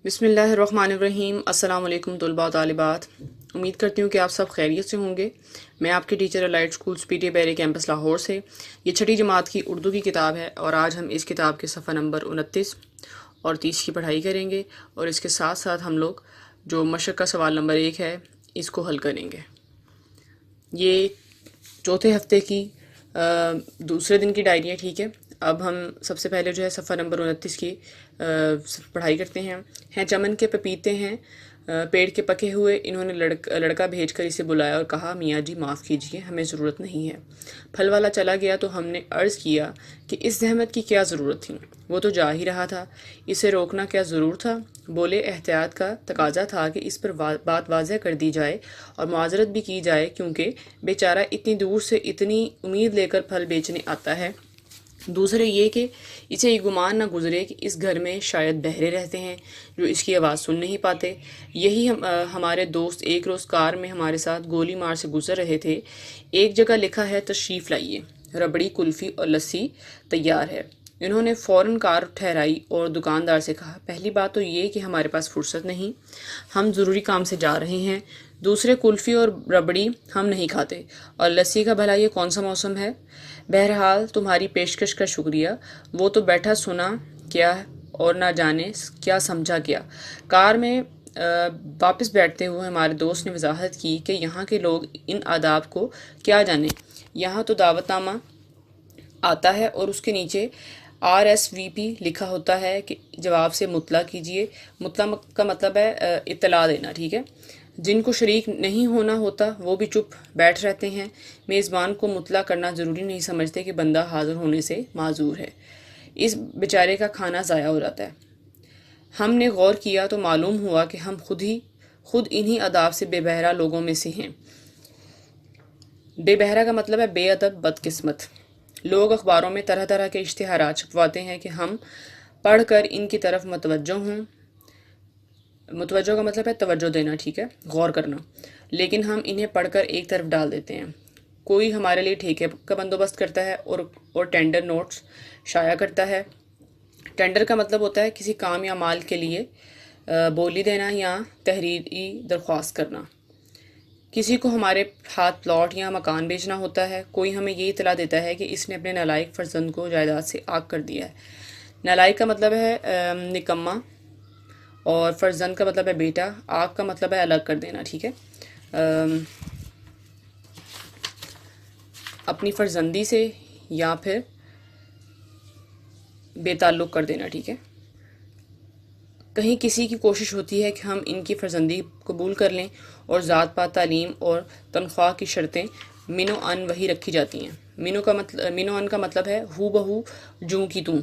بسم اللہ الرحمن الرحیم۔ السلام علیکم طلباء و طالبات، امید کرتی ہوں کہ آپ سب خیریت سے ہوں گے۔ میں آپ کے teacher Allied schools P T بیرے کیمپس لاہور سے، یہ چھٹی جماعت کی اردو کی کتاب ہے اور آج ہم اس کتاب کے صفحہ نمبر 29 اور 30 کی پڑھائی کریں گے، اور اس کے ساتھ ساتھ ہم لوگ جو مشق کا سوال نمبر 1 ہے اس کو حل کریں گے۔ یہ چوتھے ہفتے کی دوسرے دن کی ڈائری ہے، ٹھیک ہے۔ اب ہم سب سے پہلے جو ہے صفحہ نمبر 29 کی پڑھائی کرتے ہیں چمن کے پپیتے ہیں پیڑ کے پکے ہوئے، انہوں نے لڑکا بھیج کر اسے بلایا اور کہا میاں جی معاف کیجئے، ہمیں ضرورت نہیں ہے۔ پھل والا چلا گیا تو ہم نے عرض کیا کہ اس زحمت کی کیا ضرورت تھی، وہ تو جا ہی رہا تھا، اسے روکنا کیا ضرور تھا۔ بولے احتیاط کا تقاضا تھا کہ اس پر بات واضح کر دی جائے اور معذرت بھی کی جائے، کیونکہ بیچارہ اتنی دور سے اتنی امید لے کر پھل بیچنے آتا ہے۔ دوسرے یہ کہ اسے یہ گمان نہ گزرے کہ اس گھر میں شاید بہرے رہتے ہیں جو اس کی آواز سن نہیں پاتے۔ یہی ہمارے دوست ایک روز کار میں ہمارے ساتھ گولی مار سے گزر رہے تھے۔ ایک جگہ لکھا ہے تشریف لائیے، ربڑی کلفی اور لسی تیار ہے۔ انہوں نے فوراً کار ٹھہرائی اور دکاندار سے کہا پہلی بات تو یہ کہ ہمارے پاس فرصت نہیں، ہم ضروری کام سے جا رہے ہیں۔ دوسرے کلفی اور ربڑی ہم نہیں کھاتے، اور لسی کا بھلا یہ کون سا موسم ہے۔ بہرحال تمہاری پیشکش کا شکریہ، وہ تو بیٹھا سنا کیا اور نہ جانے کیا سمجھا کیا۔ کار میں واپس بیٹھتے ہوئے ہمارے دوست نے وضاحت کی کہ یہاں کے لوگ ان آداب کو کیا جانے، یہاں تو دعوت نامہ آتا ہے اور اس کے نیچے RSVP لکھا ہوتا ہے کہ جواب سے مطلع کیجئے۔ مطلع کا مطلب ہے اطلاع دینا، ٹھیک ہے۔ جن کو شریک نہیں ہونا ہوتا وہ بھی چپ بیٹھ رہتے ہیں، میزبان کو مطلع کرنا ضروری نہیں سمجھتے کہ بندہ حاضر ہونے سے معذور ہے، اس بیچارے کا کھانا ضائع ہو جاتا ہے۔ ہم نے غور کیا تو معلوم ہوا کہ ہم خود انہی آداب سے بے بہرا لوگوں میں سے ہیں۔ بے بہرا کا مطلب ہے بے ادب، بدقسمت۔ لوگ اخباروں میں طرح طرح کے اشتہارات چھپواتے ہیں کہ ہم پڑھ کر ان کی طرف متوجہ ہوں۔ متوجہ کا مطلب ہے توجہ دینا، ٹھیک ہے، غور کرنا، لیکن ہم انہیں پڑھ کر ایک طرف ڈال دیتے ہیں۔ کوئی ہمارے لیے ٹھیکے کا بندوبست کرتا ہے اور ٹینڈر نوٹس شائع کرتا ہے۔ ٹینڈر کا مطلب ہوتا ہے کسی کام یا مال کے لیے بولی دینا یا تحریری درخواست کرنا۔ کسی کو ہمارے ہاتھ پلاٹ یا مکان بیچنا ہوتا ہے، کوئی ہمیں یہ اطلاع دیتا ہے کہ اس نے اپنے نالائق فرزند کو جائیداد سے عاق کر دیا ہے۔ نالائق کا مطلب ہے نکما، اور فرزند کا مطلب ہے بیٹا، عاق کا مطلب ہے الگ کر دینا، ٹھیک ہے، اپنی فرزندی سے یا پھر بے تعلق کر دینا، ٹھیک ہے۔ کہیں کسی کی کوشش ہوتی ہے کہ ہم ان کی فرزندی قبول کر لیں اور ذات پات، تعلیم اور تنخواہ کی شرطیں منو ان وہی رکھی جاتی ہیں۔ منو ان کا مطلب ہے ہو بہو جوں کی توں،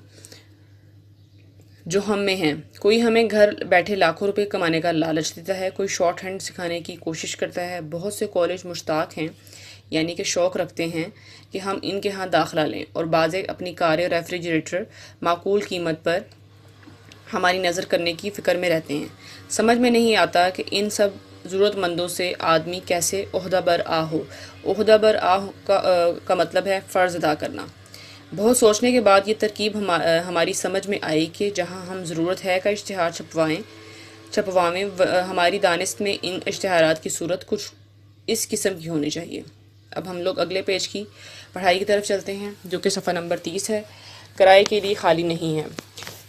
جو ہم میں ہیں۔ کوئی ہمیں گھر بیٹھے لاکھوں روپے کمانے کا لالچ دیتا ہے، کوئی شارٹ ہینڈ سکھانے کی کوشش کرتا ہے۔ بہت سے کالج مشتاق ہیں، یعنی کہ شوق رکھتے ہیں کہ ہم ان کے ہاں داخلہ لیں، اور بعضے اپنی کاریں اور ریفریجریٹر معقول قیمت پر ہماری نظر کرنے کی فکر میں رہتے ہیں۔ سمجھ میں نہیں آتا کہ ان سب ضرورت مندوں سے آدمی کیسے عہدہ بر آ ہو۔ عہدہ بر آ کا مطلب ہے فرض ادا کرنا۔ بہت سوچنے کے بعد یہ ترکیب ہماری سمجھ میں آئی کہ جہاں ہم ضرورت ہے کا اشتہار چھپوائیں، ہماری دانست میں ان اشتہارات کی صورت کچھ اس قسم کی ہونی چاہیے۔ اب ہم لوگ اگلے پیج کی پڑھائی کی طرف چلتے ہیں، جو کہ صفحہ نمبر 30 ہے۔ کرائے کے لیے خالی نہیں ہے۔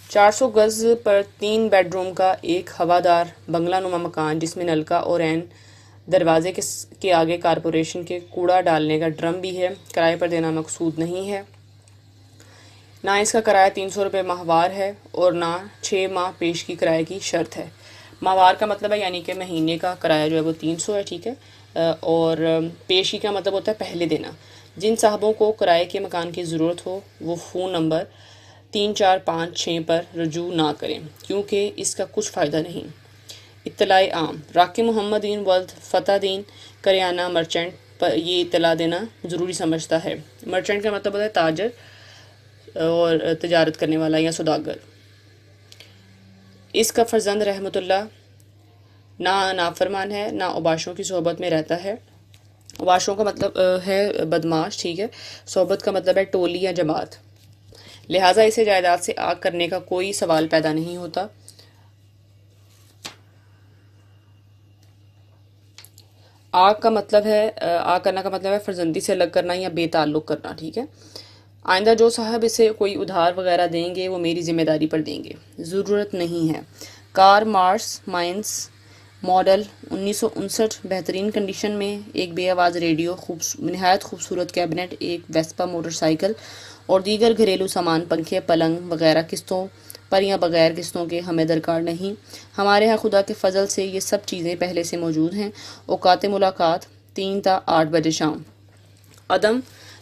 400 گز پر 3 بیڈ روم کا ایک ہوادار بنگلہ نما مکان، جس میں نلکا اور عین دروازے کے آگے کارپوریشن کے کوڑا ڈالنے کا ڈرم بھی ہے، کرائے پر دینا مقصود نہیں ہے۔ نہ اس کا کرایہ 300 روپے ماہوار ہے اور نہ 6 ماہ پیش کی کرائے کی شرط ہے۔ ماہوار کا مطلب ہے یعنی کہ مہینے کا کرایہ جو ہے وہ 300 ہے، ٹھیک ہے، اور پیشی کا مطلب ہوتا ہے پہلے دینا۔ جن صاحبوں کو کرائے کے مکان کی ضرورت ہو وہ فون نمبر 3456 پر رجوع نہ کریں، کیونکہ اس کا کچھ فائدہ نہیں۔ اطلاع عام، راکب محمد دین ولد فتح دین کریانہ مرچنٹ پر یہ اطلاع دینا ضروری سمجھتا ہے۔ مرچنٹ کا مطلب ہوتا ہے تاجر اور تجارت کرنے والا یا سوداگر۔ اس کا فرزند رحمت اللہ نہ نافرمان ہے، نہ اوباشوں کی صحبت میں رہتا ہے۔ اوباشوں کا مطلب ہے بدماش، ٹھیک ہے، صحبت کا مطلب ہے ٹولی یا جماعت، لہٰذا اسے جائیداد سے عاق کرنے کا کوئی سوال پیدا نہیں ہوتا۔ آگ کا مطلب ہے آگ کرنا کا مطلب ہے فرزندی سے الگ کرنا یا بے تعلق کرنا، ٹھیک ہے۔ آئندہ جو صاحب اسے کوئی ادھار وغیرہ دیں گے وہ میری ذمہ داری پر دیں گے، ضرورت نہیں ہے۔ کار مارس مائنس ماڈل 1959 بہترین کنڈیشن میں، ایک بے آواز ریڈیو، نہایت خوبصورت کیبنٹ، ایک ویسپا موٹر سائیکل اور دیگر گھریلو سامان، پنکھے، پلنگ وغیرہ قسطوں پر یا بغیر قسطوں کے ہمیں درکار نہیں۔ ہمارے ہاں خدا کے فضل سے یہ سب چیزیں پہلے سے موجود ہیں۔ اوقات ملاقات 3 تا 8 بجے شام۔ عدم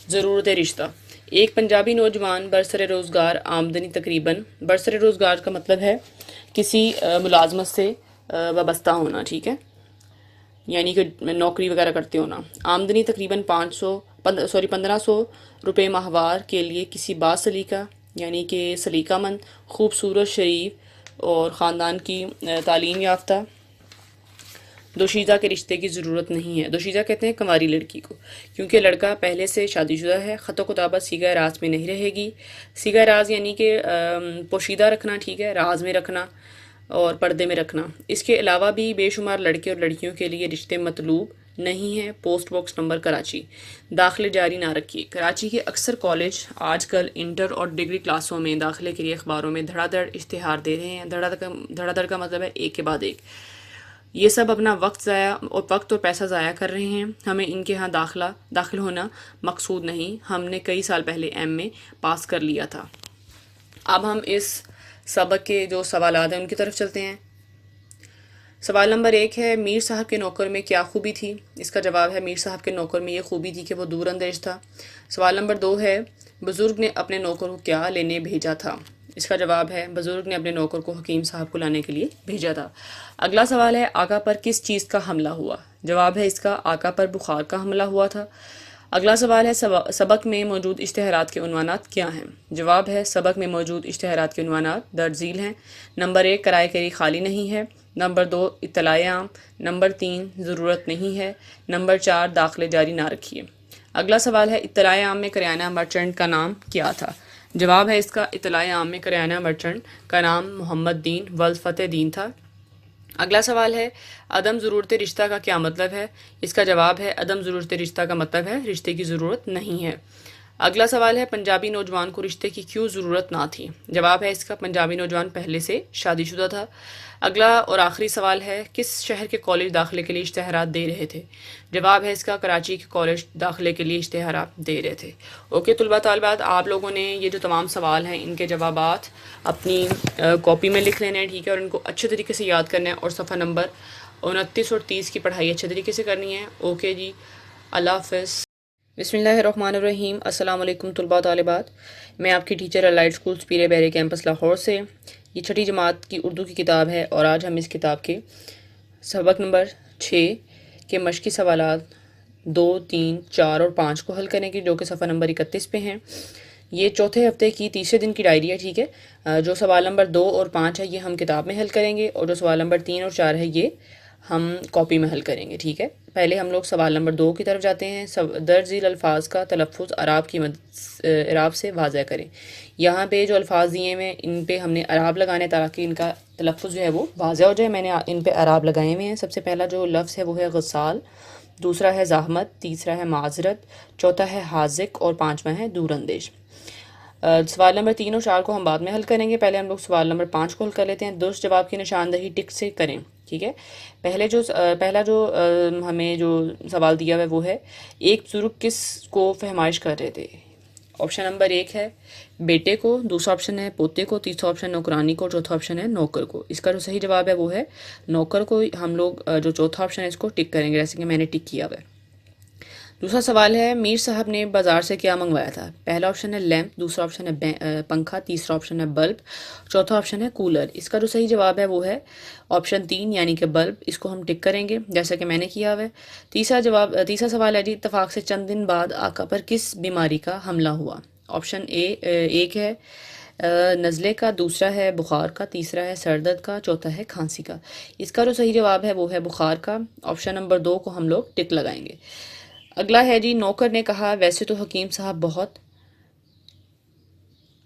ضرورت رشتہ، ایک پنجابی نوجوان برسر روزگار آمدنی تقریباً، برسر روزگار کا مطلب ہے کسی ملازمت سے وابستہ ہونا، ٹھیک ہے، یعنی کہ نوکری وغیرہ کرتے ہونا۔ آمدنی تقریباً 1500 روپے ماہوار کے لیے کسی با سلیقہ یعنی کہ سلیقہ مند، خوبصورت، شریف اور خاندان کی تعلیم یافتہ دوشیزہ کے رشتے کی ضرورت نہیں ہے۔ دوشیزہ کہتے ہیں کنواری لڑکی کو، کیونکہ لڑکا پہلے سے شادی شدہ ہے۔ خط و کتابت سیغہ راز میں نہیں رہے گی۔ سیغہ راز یعنی کہ پوشیدہ رکھنا، ٹھیک ہے، راز میں رکھنا اور پردے میں رکھنا۔ اس کے علاوہ بھی بے شمار لڑکے اور لڑکیوں کے لیے رشتے مطلوب نہیں ہیں۔ Post box number Karachi. داخلے جاری نہ رکھیے۔ کراچی کے اکثر کالج آج کل انٹر اور ڈگری کلاسوں میں داخلے کے لیے اخباروں میں دھڑا دھڑ اشتہار دے رہے ہیں۔ دھڑا دھڑ کا مطلب ہے ایک کے بعد ایک۔ یہ سب اپنا وقت اور پیسہ ضائع کر رہے ہیں۔ ہمیں ان کے ہاں داخل ہونا مقصود نہیں۔ ہم نے کئی سال پہلے ایم میں پاس کر لیا تھا۔ اب ہم اس سبق کے جو سوالات ہیں ان کی طرف چلتے ہیں۔ سوال نمبر 1 ہے، میر صاحب کے نوکر میں کیا خوبی تھی؟ اس کا جواب ہے، میر صاحب کے نوکر میں یہ خوبی تھی کہ وہ دور اندیش تھا۔ سوال نمبر 2 ہے، بزرگ نے اپنے نوکر کو کیا لینے بھیجا تھا؟ اس کا جواب ہے، بزرگ نے اپنے نوکر کو حکیم صاحب کو لانے کے لیے بھیجا تھا۔ اگلا سوال ہے، آقا پر کس چیز کا حملہ ہوا؟ جواب ہے اس کا، آقا پر بخار کا حملہ ہوا تھا۔ اگلا سوال ہے، سبق میں موجود اشتہارات کے عنوانات کیا ہیں؟ جواب ہے، سبق میں موجود اشتہارات کے عنوانات درج ذیل ہیں۔ نمبر 1 کرائے کیری خالی نہیں ہے۔ نمبر 2 اطلاع عام۔ نمبر 3 ضرورت نہیں ہے۔ نمبر 4 داخلے جاری نہ رکھیے۔ اگلا سوال ہے، اطلاع عام میں کریانہ مرچنٹ کا نام کیا تھا؟ جواب ہے اس کا، اطلاع عام میں کریانہ مرچنٹ کا نام محمد دین ولد فتح دین تھا۔ اگلا سوال ہے، عدم ضرورت رشتہ کا کیا مطلب ہے؟ اس کا جواب ہے، عدم ضرورت رشتہ کا مطلب ہے رشتے کی ضرورت نہیں ہے۔ اگلا سوال ہے، پنجابی نوجوان کو رشتے کی کیوں ضرورت نہ تھی؟ جواب ہے اس کا، پنجابی نوجوان پہلے سے شادی شدہ تھا۔ اگلا اور آخری سوال ہے، کس شہر کے کالج داخلے کے لیے اشتہارات دے رہے تھے؟ جواب ہے اس کا، کراچی کے کالج داخلے کے لیے اشتہارات دے رہے تھے۔ اوکے طلباء طالبات، آپ لوگوں نے یہ جو تمام سوال ہیں ان کے جوابات اپنی کاپی میں لکھ لینے ہیں، ٹھیک ہے، اور ان کو اچھے طریقے سے یاد کرنا ہے اور صفحہ نمبر 29 اور 30 کی پڑھائی اچھے طریقے سے کرنی ہے۔ اوکے جی، اللہ حافظ۔ بسم اللہ الرحمن الرحیم۔ السلام علیکم طلباء طالبات، میں آپ کی ٹیچر الائٹ اسکول سپیریئر بیرے کیمپس لاہور سے۔ یہ چھٹی جماعت کی اردو کی کتاب ہے اور آج ہم اس کتاب کے سبق نمبر 6 کے مشقی سوالات 2، 3، 4 اور 5 کو حل کریں گے، جو کہ صفحہ نمبر 31 پہ ہیں۔ یہ چوتھے ہفتے کی تیسرے دن کی ڈائری ہے، ٹھیک ہے۔ جو سوال نمبر 2 اور 5 ہے یہ ہم کتاب میں حل کریں گے، اور جو سوال نمبر 3 اور 4 ہے یہ ہم کاپی میں حل کریں گے، ٹھیک ہے۔ پہلے ہم لوگ سوال نمبر 2 کی طرف جاتے ہیں۔ درج ذیل الفاظ کا تلفظ اعراب سے واضح کریں۔ یہاں پہ جو الفاظ دیے ہوئے ہیں ان پہ ہم نے اعراب لگانے تاکہ ان کا تلفظ جو ہے وہ واضح ہو جائے۔ میں نے ان پہ اعراب لگائے ہوئے ہیں۔ سب سے پہلا جو لفظ ہے وہ ہے غسال، دوسرا ہے زحمت، تیسرا ہے معذرت، چوتھا ہے حاذق اور پانچواں ہے دور اندیش۔ سوال نمبر 3 اور 4 کو ہم بعد میں حل کریں گے، پہلے ہم لوگ سوال نمبر 5 کو حل کر لیتے ہیں۔ درست جواب کی نشاندہی ٹک سے کریں، ٹھیک ہے۔ پہلا جو ہمیں جو سوال دیا ہوا ہے وہ ہے، ایک بزرگ کس کو فہمائش کر رہے تھے؟ آپشن نمبر 1 ہے بیٹے کو، دوسرا آپشن ہے پوتے کو، تیسرا آپشن نوکرانی کو، چوتھا آپشن ہے نوکر کو۔ اس کا جو صحیح جواب ہے وہ ہے نوکر کو۔ ہم لوگ جو چوتھا آپشن ہے اس کو ٹک کریں گے، جیسے کہ میں نے ٹک کیا ہوا ہے۔ دوسرا سوال ہے، میر صاحب نے بازار سے کیا منگوایا تھا؟ پہلا آپشن ہے لیمپ، دوسرا آپشن ہے پنکھا، تیسرا آپشن ہے بلب، چوتھا آپشن ہے کولر۔ اس کا جو صحیح جواب ہے وہ ہے آپشن 3 یعنی کہ بلب۔ اس کو ہم ٹک کریں گے جیسا کہ میں نے کیا ہوا ہے۔ تیسرا سوال ہے جی، اتفاق سے چند دن بعد آقا پر کس بیماری کا حملہ ہوا؟ آپشن 1 ہے نزلے کا، دوسرا ہے بخار کا، تیسرا ہے سر درد کا، چوتھا ہے کھانسی کا۔ اس کا جو صحیح جواب ہے وہ ہے بخار کا۔ آپشن نمبر 2 کو ہم لوگ ٹک لگائیں گے۔ اگلا ہے جی، نوکر نے کہا ویسے تو حکیم صاحب بہت،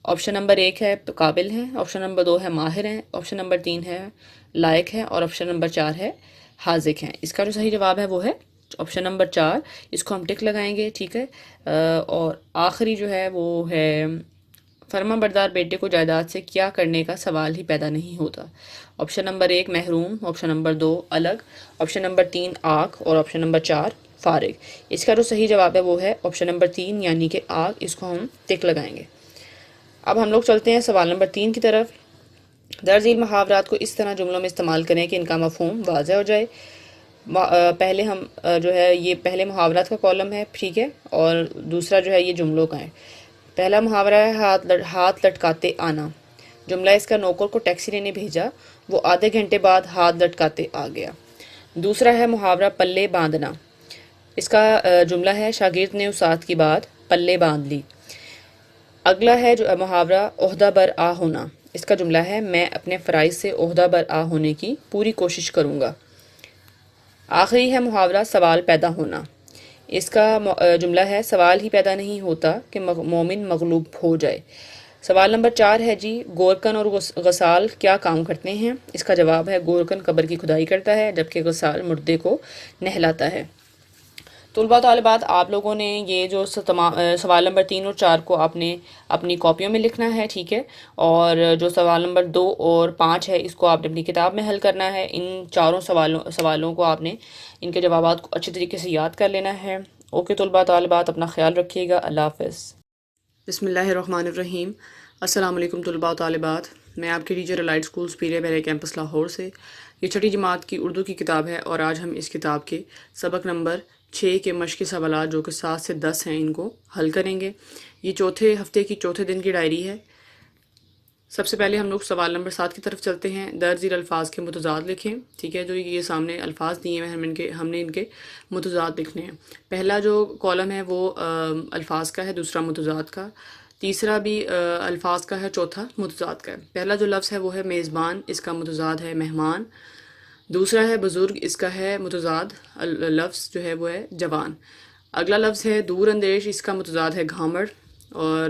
آپشن نمبر 1 ہے قابل ہیں، آپشن نمبر 2 ہے ماہر ہیں، آپشن نمبر 3 ہے لائق ہے، اور آپشن نمبر 4 ہے حاذق ہیں۔ اس کا جو صحیح جواب ہے وہ ہے آپشن نمبر 4 اس کو ہم ٹک لگائیں گے، ٹھیک ہے۔ اور آخری جو ہے وہ ہے فرما بردار بیٹے کو جائیداد سے کیا کرنے کا سوال ہی پیدا نہیں ہوتا۔ آپشن نمبر 1 محروم، آپشن نمبر 2 الگ، آپشن نمبر 3 آگ اور آپشن نمبر 4 فارغ۔ اس کا جو صحیح جواب ہے وہ ہے آپشن نمبر 3 یعنی کہ آگ، اس کو ہم ٹک لگائیں گے۔ اب ہم لوگ چلتے ہیں سوال نمبر 3 کی طرف۔ درج ذیل محاورات کو اس طرح جملوں میں استعمال کریں کہ ان کا مفہوم واضح ہو جائے۔ پہلے ہم جو ہے یہ پہلے محاورات کا کالم ہے، ٹھیک ہے، اور دوسرا جو ہے یہ جملوں کا ہے۔ پہلا محاورہ ہے ہاتھ لٹکاتے آنا۔ جملہ اس کا نوکر کو ٹیکسی لینے بھیجا، وہ آدھے گھنٹے بعد ہاتھ لٹکاتے آ گیا۔ دوسرا ہے محاورہ پلے باندھنا۔ اس کا جملہ ہے شاگرد نے استاد کی بات پلے باندھ لی۔ اگلا ہے جو محاورہ عہدہ بر آ ہونا۔ اس کا جملہ ہے میں اپنے فرائض سے عہدہ بر آ ہونے کی پوری کوشش کروں گا۔ آخری ہے محاورہ سوال پیدا ہونا۔ اس کا جملہ ہے سوال ہی پیدا نہیں ہوتا کہ مومن مغلوب ہو جائے۔ سوال نمبر 4 ہے جی گورکن اور غسال کیا کام کرتے ہیں؟ اس کا جواب ہے گورکن قبر کی کھدائی کرتا ہے جبکہ غسال مردے کو نہلاتا ہے۔ طلباء طالبات آپ لوگوں نے یہ جو سوال نمبر 3 اور 4 کو آپ نے اپنی کاپیوں میں لکھنا ہے، ٹھیک ہے، اور جو سوال نمبر 2 اور 5 ہے اس کو آپ نے اپنی کتاب میں حل کرنا ہے۔ ان چاروں سوالوں کو آپ نے ان کے جوابات کو اچھے طریقے سے یاد کر لینا ہے۔ اوکے طلباء طالبات، اپنا خیال رکھیے گا، اللہ حافظ۔ بسم اللہ الرحمن الرحیم۔ السلام علیکم طلباء و طالبات، میں آپ کے ٹیچر الائٹ اسکول سپیریئر بیرے کیمپس لاہور سے۔ یہ چھٹی جماعت کی اردو کی کتاب ہے اور آج ہم اس کتاب کے سبق نمبر 6 کے مشقی سوالات جو کہ 7 سے 10 ہیں ان کو حل کریں گے۔ یہ چوتھے ہفتے کی چوتھے دن کی ڈائری ہے۔ سب سے پہلے ہم لوگ سوال نمبر 7 کی طرف چلتے ہیں۔ درج ذیل الفاظ کے متضاد لکھیں، ٹھیک ہے، جو یہ سامنے الفاظ دیے ہیں ہم نے ان کے متضاد لکھنے ہیں۔ پہلا جو کالم ہے وہ الفاظ کا ہے، دوسرا متضاد کا، تیسرا بھی الفاظ کا ہے، چوتھا متضاد کا ہے۔ پہلا جو لفظ ہے وہ ہے میزبان، اس کا متضاد ہے مہمان۔ دوسرا ہے بزرگ، اس کا ہے متضاد لفظ جو ہے وہ ہے جوان۔ اگلا لفظ ہے دور اندیش، اس کا متضاد ہے گھامڑ۔ اور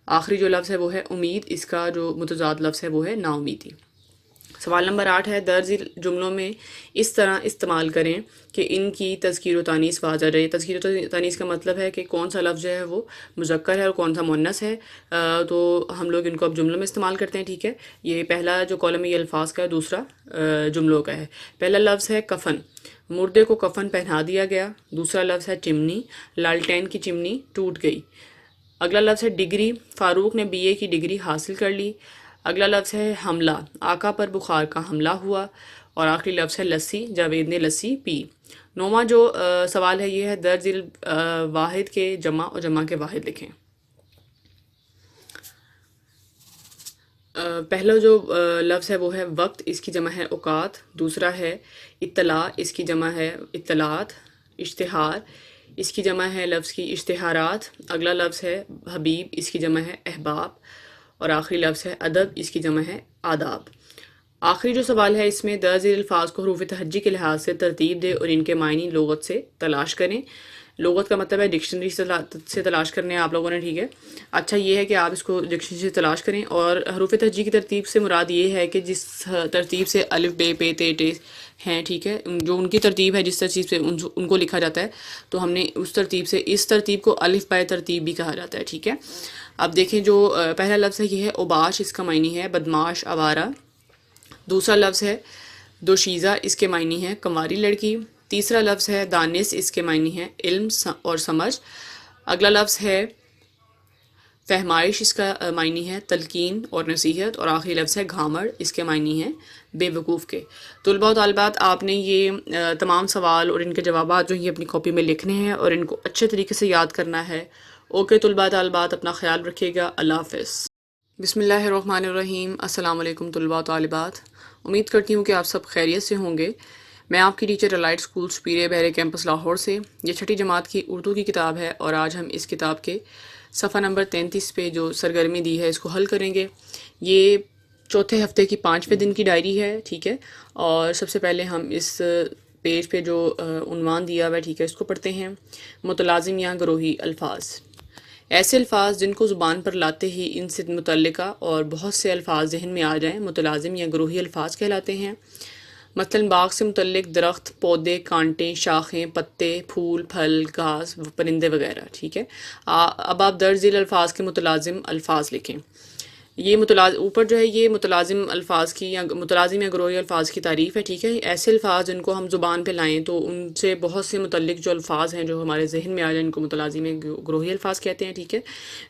آخری جو لفظ ہے وہ ہے امید، اس کا جو متضاد لفظ ہے وہ ہے نا امیدی۔ سوال نمبر 8 ہے درج ذیل جملوں میں اس طرح استعمال کریں کہ ان کی تذکیر و تانیث واضح رہے۔ تذکیر و تانیث کا مطلب ہے کہ کون سا لفظ جو ہے وہ مذکر ہے اور کون سا مؤنث ہے۔ تو ہم لوگ ان کو اب جملوں میں استعمال کرتے ہیں، ٹھیک ہے۔ یہ پہلا جو کالم ہے یہ الفاظ کا ہے، دوسرا جملوں کا ہے۔ پہلا لفظ ہے کفن، مردے کو کفن پہنا دیا گیا۔ دوسرا لفظ ہے چمنی، لالٹین کی چمنی ٹوٹ گئی۔ اگلا لفظ ہے ڈگری، فاروق نے BA کی ڈگری حاصل کر لی۔ اگلا لفظ ہے حملہ، آقا پر بخار کا حملہ ہوا۔ اور آخری لفظ ہے لسی، جاوید نے لسی پی۔ 9واں جو سوال ہے یہ ہے درج ذیل واحد کے جمع اور جمع کے واحد لکھیں۔ پہلا جو لفظ ہے وہ ہے وقت، اس کی جمع ہے اوقات۔ دوسرا ہے اطلاع، اس کی جمع ہے اطلاعات۔ اشتہار، اس کی جمع ہے لفظ کی اشتہارات۔ اگلا لفظ ہے حبیب، اس کی جمع ہے احباب۔ اور آخری لفظ ہے ادب، اس کی جمع ہے آداب۔ آخری جو سوال ہے اس میں درج ذیل الفاظ کو حروف تہجی کے لحاظ سے ترتیب دے اور ان کے معنی لغت سے تلاش کریں۔ لغت کا مطلب ہے ڈکشنری سے تلاش کرنے آپ لوگوں نے، ٹھیک ہے۔ اچھا یہ ہے کہ آپ اس کو ڈکشنری سے تلاش کریں، اور حروف تہجی کی ترتیب سے مراد یہ ہے کہ جس ترتیب سے الف بے پے تے ٹے ہیں، ٹھیک ہے، جو ان کی ترتیب ہے، جس ترتیب سے ان کو لکھا جاتا ہے، تو ہم نے اس ترتیب کو الف بائے ترتیب بھی کہا جاتا ہے، ٹھیک ہے۔ اب دیکھیں جو پہلا لفظ ہے یہ ہے اوباش، اس کا معنی ہے بدماش، آوارہ۔ دوسرا لفظ ہے دوشیزہ، اس کے معنی ہے کنواری لڑکی۔ تیسرا لفظ ہے دانس، اس کے معنی ہے علم اور سمجھ۔ اگلا لفظ ہے فہمائش، اس کا معنی ہے تلقین اور نصیحت۔ اور آخری لفظ ہے گھامڑ، اس کے معنی ہے بے وقوف کے۔ طلباء و طالبات آپ نے یہ تمام سوال اور ان کے جوابات جو یہ اپنی کاپی میں لکھنے ہیں اور ان کو اچھے طریقے سے یاد کرنا ہے۔ اوکے طلباء طالبات، اپنا خیال رکھیے گا، اللہ حافظ۔ بسم اللہ الرحمن الرحیم۔ السلام علیکم طلباء و طالبات، امید کرتی ہوں کہ آپ سب خیریت سے ہوں گے۔ میں آپ کی ٹیچر الائٹ اسکول سپیریئر بیرے کیمپس لاہور سے۔ یہ چھٹی جماعت کی اردو کی کتاب ہے اور آج ہم اس کتاب کے صفحہ نمبر 33 پہ جو سرگرمی دی ہے اس کو حل کریں گے۔ یہ چوتھے ہفتے کی 5ویں دن کی ڈائری ہے، ٹھیک ہے۔ اور سب سے پہلے ہم اس پیج پہ جو عنوان دیا ہوا ہے، ٹھیک ہے، اس کو پڑھتے ہیں۔ متلازم یا گروہی الفاظ، ایسے الفاظ جن کو زبان پر لاتے ہی ان سے متعلقہ اور بہت سے الفاظ ذہن میں آ جائیں متلازم یا گروہی الفاظ کہلاتے ہیں۔ مثلاً باغ سے متعلق درخت، پودے، کانٹے، شاخیں، پتے، پھول، پھل، گھاس، پرندے وغیرہ، ٹھیک ہے۔ اب آپ درج ذیل الفاظ کے متلازم الفاظ لکھیں۔ یہ اوپر جو ہے یہ متلازم الفاظ کی یا متلازم یا گروہی الفاظ کی تعریف ہے، ٹھیک ہے۔ ایسے الفاظ جن کو ہم زبان پہ لائیں تو ان سے بہت سے متعلق جو الفاظ ہیں جو ہمارے ذہن میں آ جائیں ان کو متلازم یا گروہی الفاظ کہتے ہیں، ٹھیک ہے۔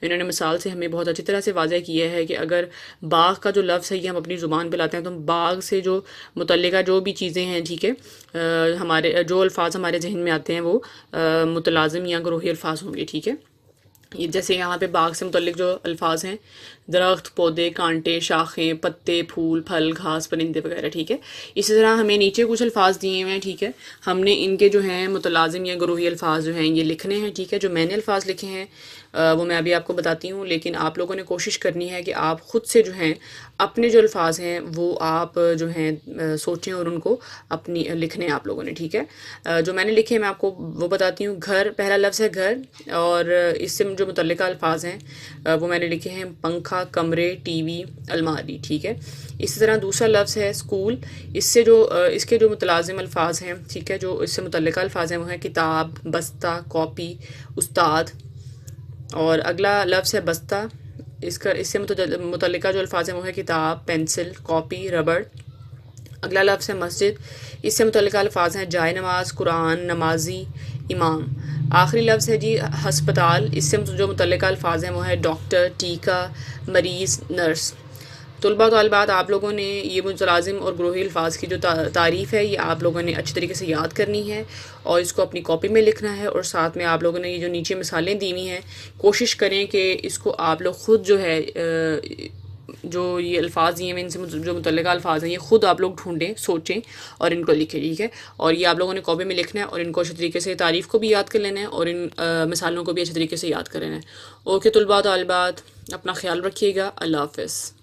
انہوں نے مثال سے ہمیں بہت اچھی طرح سے واضح کیا ہے کہ اگر باغ کا جو لفظ ہے یہ ہم اپنی زبان پہ لاتے ہیں تو باغ سے جو متعلقہ جو بھی چیزیں ہیں، ٹھیک ہے، ہمارے جو الفاظ ہمارے ذہن میں آتے ہیں وہ متلازم یا گروہی الفاظ ہوں گے، ٹھیک ہے۔ یہ جیسے یہاں پہ باغ سے متعلق جو الفاظ ہیں درخت، پودے، کانٹے، شاخیں، پتے، پھول، پھل، گھاس، پرندے وغیرہ، ٹھیک ہے۔ اسی طرح ہمیں نیچے کچھ الفاظ دیے ہوئے ہیں، ٹھیک ہے۔ ہم نے ان کے جو ہیں متلازم یا گروہی الفاظ جو ہیں یہ لکھنے ہیں، ٹھیک ہے۔ جو میں نے الفاظ لکھے ہیں وہ میں ابھی آپ کو بتاتی ہوں، لیکن آپ لوگوں نے کوشش کرنی ہے کہ آپ خود سے جو ہیں اپنے جو الفاظ ہیں وہ آپ جو ہیں سوچیں اور ان کو اپنی لکھنے ہیں آپ لوگوں نے، ٹھیک ہے۔ جو میں نے لکھے ہیں میں آپ کو وہ بتاتی ہوں۔ گھر، پہلا لفظ ہے گھر، اور اس سے جو متعلقہ الفاظ ہیں وہ میں نے لکھے ہیں پنکھا، کمرے، ٹی وی، الماری، ٹھیک ہے۔ اسی طرح دوسرا لفظ ہے اسکول، اس کے جو متلازم الفاظ ہیں، ٹھیک ہے، جو اس سے متعلقہ الفاظ ہیں وہ ہیں کتاب، بستہ، کاپی، استاد۔ اور اگلا لفظ ہے بستہ، اس سے متعلقہ جو الفاظ ہیں وہ ہے کتاب، پینسل، کاپی، ربڑ۔ اگلا لفظ ہے مسجد، اس سے متعلقہ الفاظ ہیں جائے نماز، قرآن، نمازی، امام۔ آخری لفظ ہے جی ہسپتال، اس سے جو متعلقہ الفاظ ہیں وہ ہے ڈاکٹر، ٹیکہ، مریض، نرس۔ طلباء و طالبات، آپ لوگوں نے یہ متلازم اور گروہی الفاظ کی جو تعریف ہے یہ آپ لوگوں نے اچھی طریقے سے یاد کرنی ہے اور اس کو اپنی کاپی میں لکھنا ہے، اور ساتھ میں آپ لوگوں نے یہ جو نیچے مثالیں دی ہوئی ہیں کوشش کریں کہ اس کو آپ لوگ خود جو ہے جو یہ الفاظ دیے ہیں ان سے جو متعلقہ الفاظ ہیں یہ خود آپ لوگ ڈھونڈیں، سوچیں اور ان کو لکھیں، ٹھیک ہے۔ اور یہ آپ لوگوں نے کاپی میں لکھنا ہے اور ان کو اچھی طریقے سے تعریف کو بھی یاد کر لینا ہے اور ان مثالوں کو بھی اچھی طریقے سے یاد کر لینا ہے۔ اوکے طلباء و طالبات، اپنا خیال رکھیے گا، اللہ حافظ۔